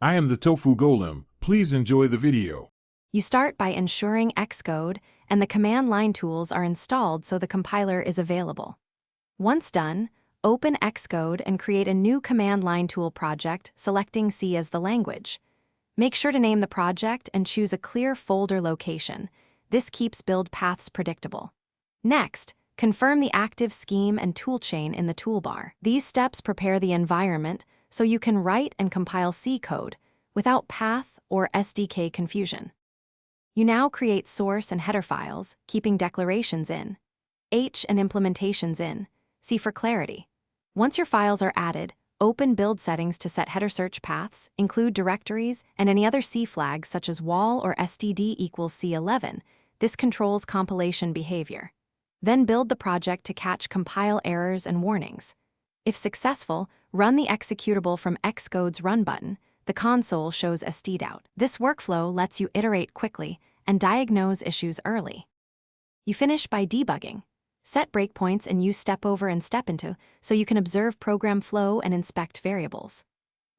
I am the Tofu Golem. Please enjoy the video. You start by ensuring Xcode and the command line tools are installed so the compiler is available. Once done, open Xcode and create a new command line tool project, selecting C as the language. Make sure to name the project and choose a clear folder location. This keeps build paths predictable. Next, confirm the active scheme and toolchain in the toolbar. These steps prepare the environment so you can write and compile C code without path or SDK confusion. You now create source and header files, keeping declarations in, H and implementations in, C for clarity. Once your files are added, open build settings to set header search paths, include directories, and any other C flags such as wall or std equals C11. This controls compilation behavior. Then build the project to catch compile errors and warnings. If successful, run the executable from Xcode's Run button. The console shows stdout. This workflow lets you iterate quickly and diagnose issues early. You finish by debugging. Set breakpoints and use step over and step into so you can observe program flow and inspect variables.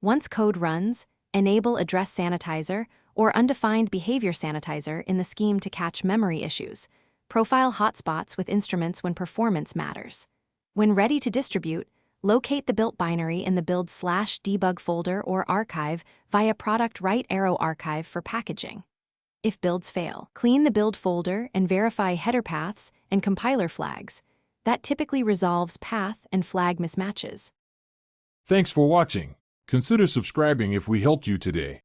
Once code runs, enable address sanitizer or undefined behavior sanitizer in the scheme to catch memory issues. Profile hotspots with instruments when performance matters. When ready to distribute, locate the built binary in the build/debug folder or archive via product right arrow archive for packaging. If builds fail, clean the build folder and verify header paths and compiler flags. That typically resolves path and flag mismatches. Thanks for watching. Consider subscribing if we helped you today.